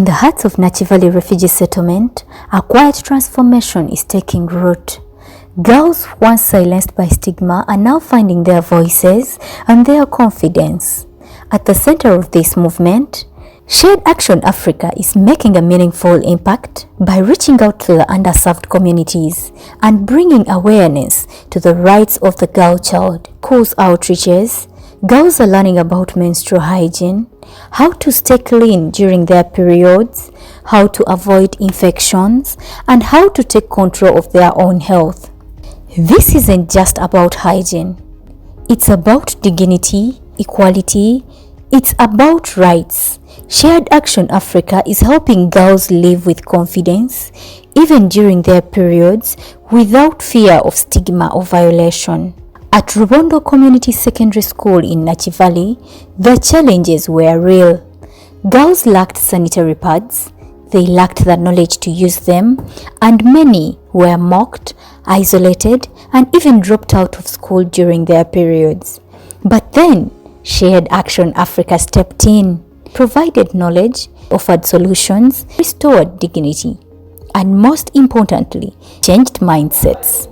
In the hearts of Nakivale Refugee Settlement, a quiet transformation is taking root. Girls once silenced by stigma are now finding their voices and their confidence. At the center of this movement, Shared Action Africa is making a meaningful impact by reaching out to the underserved communities and bringing awareness to the rights of the girl child. Schools outreaches, girls are learning about menstrual hygiene, how to stay clean during their periods, how to avoid infections, and how to take control of their own health. This isn't just about hygiene. It's about dignity, equality. It's about rights. Shared Action Africa is helping girls live with confidence, even during their periods, without fear of stigma or violation. At Rubondo Community Secondary School in Nakivale, the challenges were real. Girls lacked sanitary pads, they lacked the knowledge to use them, and many were mocked, isolated, and even dropped out of school during their periods. But then, Shared Action Africa stepped in, provided knowledge, offered solutions, restored dignity, and most importantly, changed mindsets.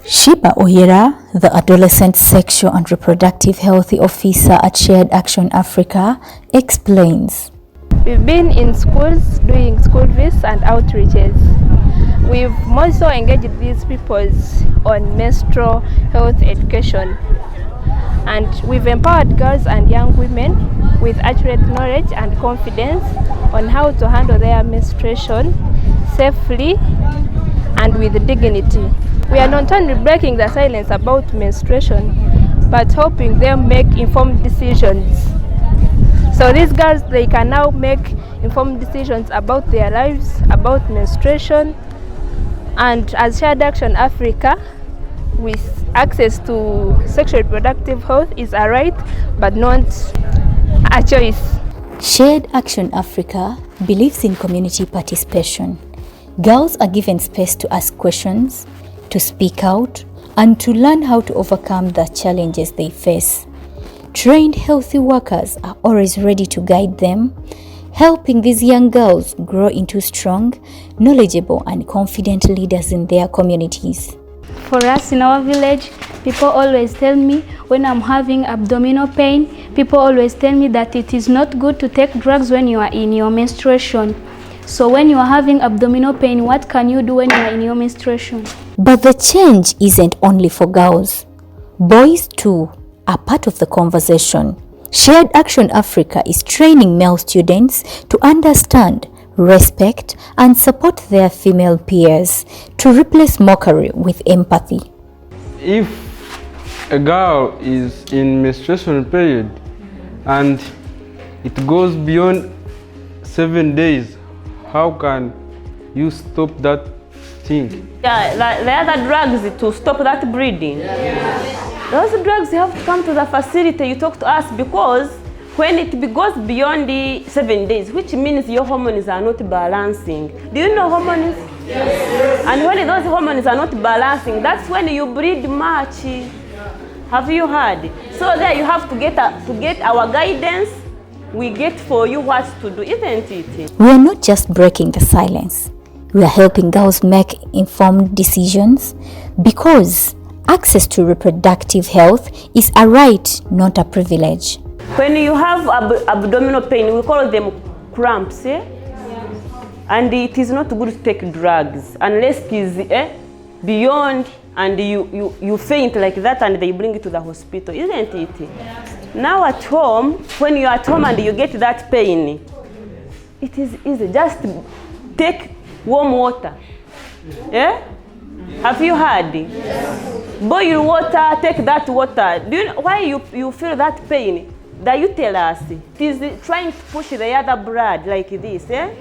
Shiba Oyera, the Adolescent Sexual and Reproductive Health Officer at Shared Action Africa, explains. We've been in schools doing school visits and outreaches. We've also engaged these people on menstrual health education. And we've empowered girls and young women with accurate knowledge and confidence on how to handle their menstruation safely and with dignity. We are not only breaking the silence about menstruation, but helping them make informed decisions. So these girls, they can now make informed decisions about their lives, about menstruation, and as Shared Action Africa, with access to sexual reproductive health is a right, but not a choice. Shared Action Africa believes in community participation. Girls are given space to ask questions, to speak out, and to learn how to overcome the challenges they face. Trained healthy workers are always ready to guide them, helping these young girls grow into strong, knowledgeable, and confident leaders in their communities. For us in our village, people always tell me when I'm having abdominal pain, people always tell me that it is not good to take drugs when you are in your menstruation. So when you are having abdominal pain, what can you do when you are in your menstruation? But the change isn't only for girls. Boys too are part of the conversation. Shared Action Africa is training male students to understand, respect, and support their female peers, to replace mockery with empathy. If a girl is in menstruation period and it goes beyond 7 days, how can you stop that thing? Yeah, like the other drugs to stop that bleeding. Those drugs have to come to the facility, you talk to us, because when it goes beyond the 7 days, which means your hormones are not balancing. Do you know hormones? Yes. And when those hormones are not balancing, that's when you bleed much. Have you heard? So there you have to get our guidance. We get for you what to do, isn't it? We are not just breaking the silence. We are helping girls make informed decisions, because access to reproductive health is a right, not a privilege. When you have abdominal pain, we call them cramps, eh? And it is not good to take drugs unless it is beyond and you faint like that and they bring you to the hospital, isn't it? Now at home, when you're at home and you get that pain, it is easy. Just take warm water. Yeah? Have you heard? Yes. Boil water, take that water. Do you know why you feel that pain? The uterus, it is trying to push the other blood like this. Eh?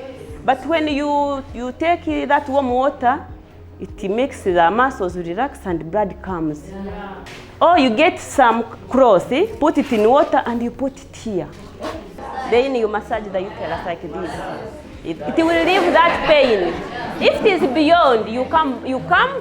But when you take that warm water, it makes the muscles relax and blood comes. Yeah. Or you get some cloth, put it in water and you put it here. Then you massage the uterus like this. It will relieve that pain. If it is beyond, you come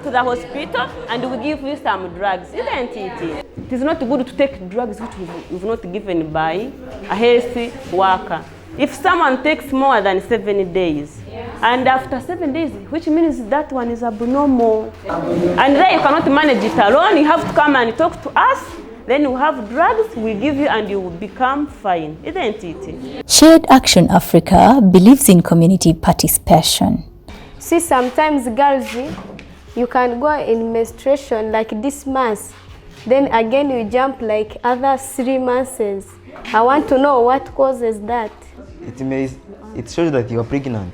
to the hospital and we give you some drugs, isn't it? It is not good to take drugs which you've not given by a healthy worker. If someone takes more than 7 days, and after 7 days, which means that one is abnormal, and then you cannot manage it alone, you have to come and talk to us, then you have drugs, we give you and you will become fine, isn't it? Shared Action Africa believes in community participation. See, sometimes girls, you can go in menstruation like this month, then again you jump like other 3 months. I want to know what causes that. It shows that you are pregnant.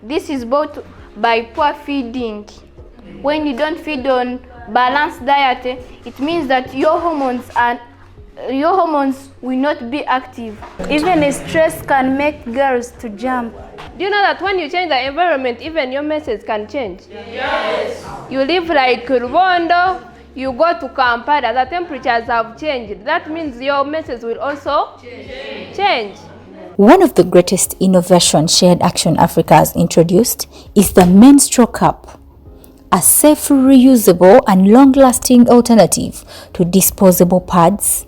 This is brought by poor feeding. When you don't feed on balanced diet, it means that your hormones will not be active. Even stress can make girls to jump. Do you know that when you change the environment, even your message can change? Yes. You live like Rubondo, you go to Kampala, the temperatures have changed. That means your message will also change. One of the greatest innovations Shared Action Africa has introduced is the menstrual cup, a safe, reusable and long-lasting alternative to disposable pads.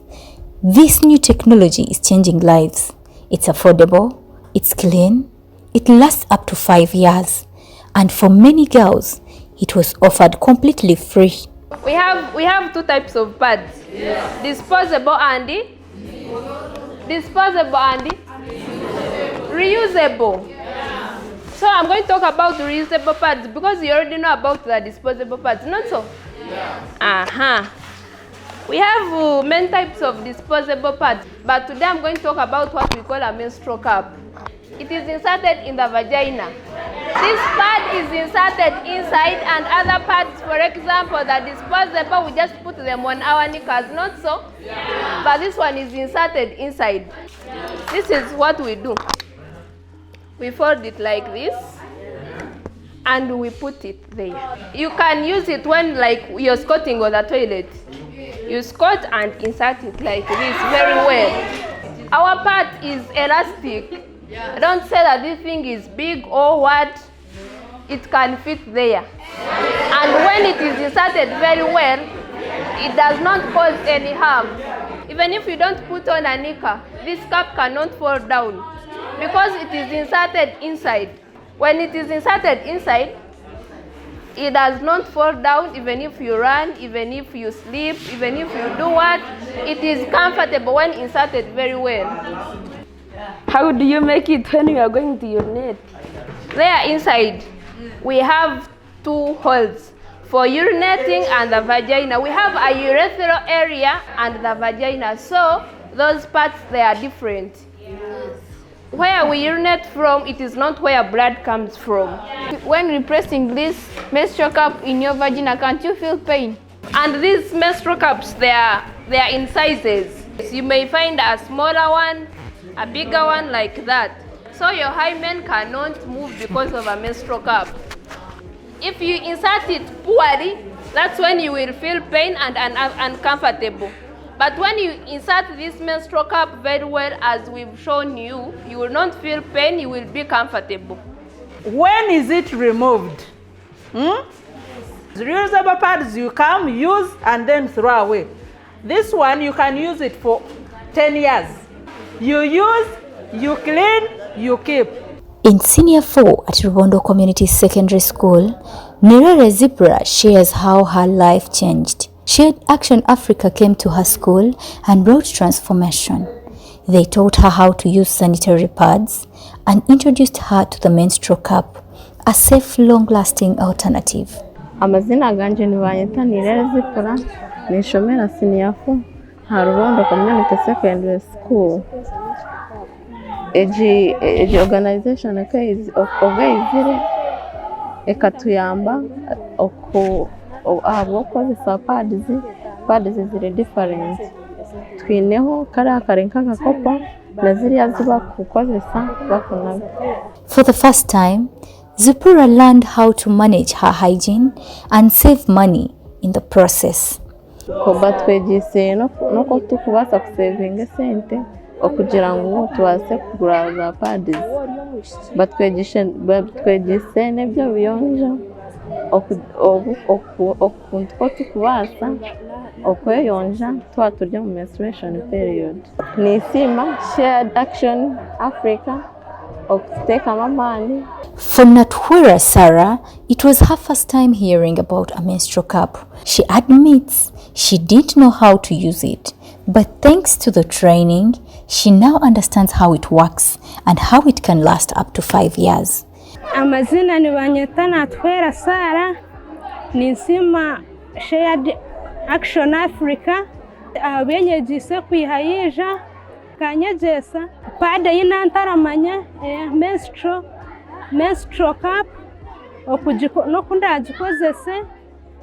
This new technology is changing lives. It's affordable, it's clean, it lasts up to 5 years, and for many girls, it was offered completely free. We have 2 types of pads. Yes. Disposable and reusable. Yeah. So I'm going to talk about the reusable pads because you already know about the disposable pads, not so? Yeah. We have many types of disposable pads, but today I'm going to talk about what we call a menstrual cup. It is inserted in the vagina. This pad is inserted inside, and other pads, for example, the disposable, we just put them on our knickers, not so? Yeah. But this one is inserted inside. This is what we do. We fold it like this, and we put it there. You can use it when like you're squatting on the toilet. You squat and insert it like this very well. Our pad is elastic. Don't say that this thing is big or what. It can fit there. And when it is inserted very well, it does not cause any harm. Even if you don't put on a knicker, this cup cannot fall down because it is inserted inside. When it is inserted inside, it does not fall down even if you run, even if you sleep, even if you do what. It is comfortable when inserted very well. How do you make it when you are going to urinate? There inside, we have 2 holes for urinating and the vagina. We have a urethral area and the vagina, so those parts, they are different. Where we urinate from, it is not where blood comes from. When repressing this menstrual cup in your vagina, can't you feel pain? And these menstrual cups, they are in sizes. You may find a smaller one, a bigger one like that. So your hymen cannot move because of a menstrual cup. If you insert it poorly, that's when you will feel pain and uncomfortable. But when you insert this menstrual cup very well, as we've shown you, you will not feel pain, you will be comfortable. When is it removed? The reusable pads you come, use, and then throw away. This one, you can use it for 10 years. You use, you clean, you keep. In Senior 4 at Rubondo Community Secondary School, Nirere Zipra shares how her life changed. Shared Action Africa came to her school and brought transformation. They taught her how to use sanitary pads and introduced her to the menstrual cup, a safe, long-lasting alternative. Amazina ganje ni banyita Nirere Zipra, nishomera Senior 4 ha Rubondo Community Secondary School. Eji organization ogayizire ekatuyamba abokozesa pads ziri different. Twineho kariya kare nk'agakopo na ziriya ziba kukozesa bakunaga. For the first time, Zipura learned how to manage her hygiene and save money in the process. Kuba twegise no ko tukubasa kusavinga sente kugira ngo tubashe kugura za pads batwigishe n'ibyo biyonja ukuntu ko tukubasa okweyonja tuba turya mu menstruation period. Ni isima Shared Action Africa okuteka amamani. For Natwera Sarah, it was her first time hearing about a menstrual cup. She admits she didn't know how to use it, but thanks to the training, she now understands how it works and how it can last up to 5 years. Amazina ni banyeta Natwera Sarah, ni nsima Shared Action Africa, abenyegise kwihayija kanyegesa pada y'inantaramanya menstrual cup no kundagikozese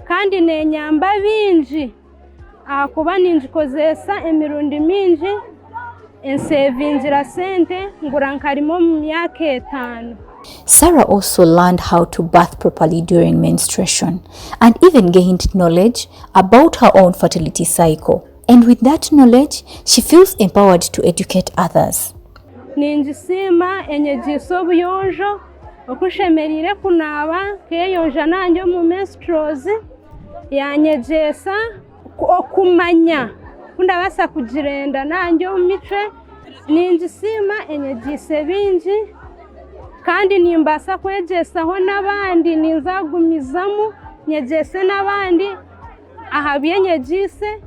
kandi nenyamba bingi kuba ningikozesa emirundi mingi ensevingira sente ngura nkarimo mu myaka 5. Sarah also learned how to bath properly during menstruation and even gained knowledge about her own fertility cycle. And with that knowledge, she feels empowered to educate others. Ninjisima enyegiso obuyonjo okushemerire kunaba keyonja nanjye mu menstruals yanyegesa okumanya kundabasa kugirenda nanjye mu mitwe. Ninjisima enyegise bingi kandi nimbasa kwegesaho n'abandi ninzagumizamu nyegese n'abandi ahabyenyegise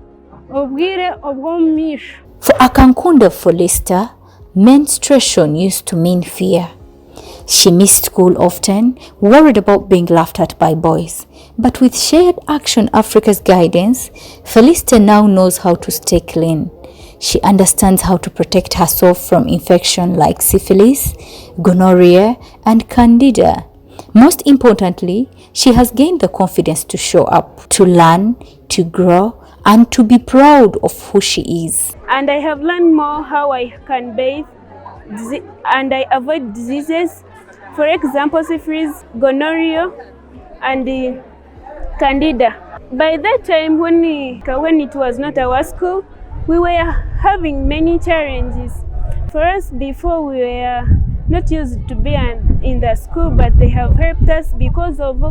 obwire obwomisho. For Akankunda Felista, menstruation used to mean fear. She missed school often, worried about being laughed at by boys. But with Shared Action Africa's guidance, Felista now knows how to stay clean. She understands how to protect herself from infection like syphilis, gonorrhea, and candida. Most importantly, she has gained the confidence to show up, to learn, to grow, and to be proud of who she is. And I have learned more how I can bathe and I avoid diseases. For example, syphilis, gonorrhea, and candida. By that time, when it was not our school, we were having many challenges. For us, before we were not used to be in the school, but they have helped us because of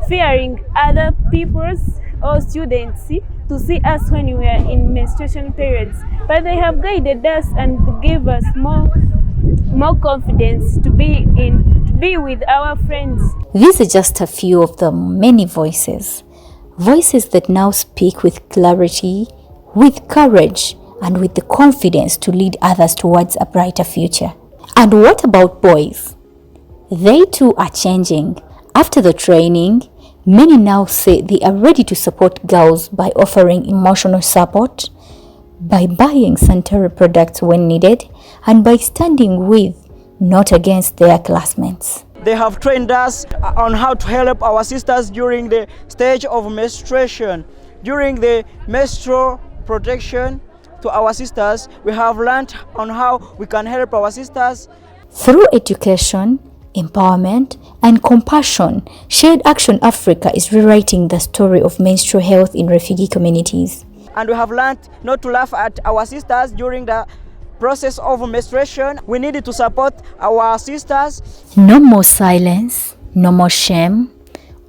fearing other people's or students to see us when we were in menstruation periods. But they have guided us and gave us more confidence to be with our friends. These are just a few of the many voices that now speak with clarity, with courage, and with the confidence to lead others towards a brighter future. And what about boys? They too are changing. After the training, many now say they are ready to support girls by offering emotional support, by buying sanitary products when needed, and by standing with, not against, their classmates. They have trained us on how to help our sisters during the stage of menstruation. During the menstrual protection to our sisters, we have learned on how we can help our sisters. Through education, empowerment, and compassion, Shared Action Africa is rewriting the story of menstrual health in refugee communities. And we have learned not to laugh at our sisters during the process of menstruation. We needed to support our sisters. No more silence, no more shame,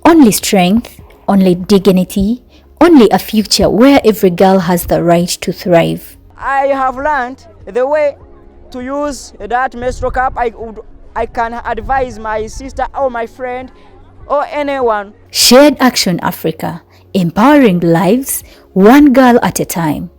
only strength, only dignity, only a future where every girl has the right to thrive. I have learned the way to use that menstrual cup. I can advise my sister or my friend or anyone. Shared Action Africa, empowering lives, one girl at a time.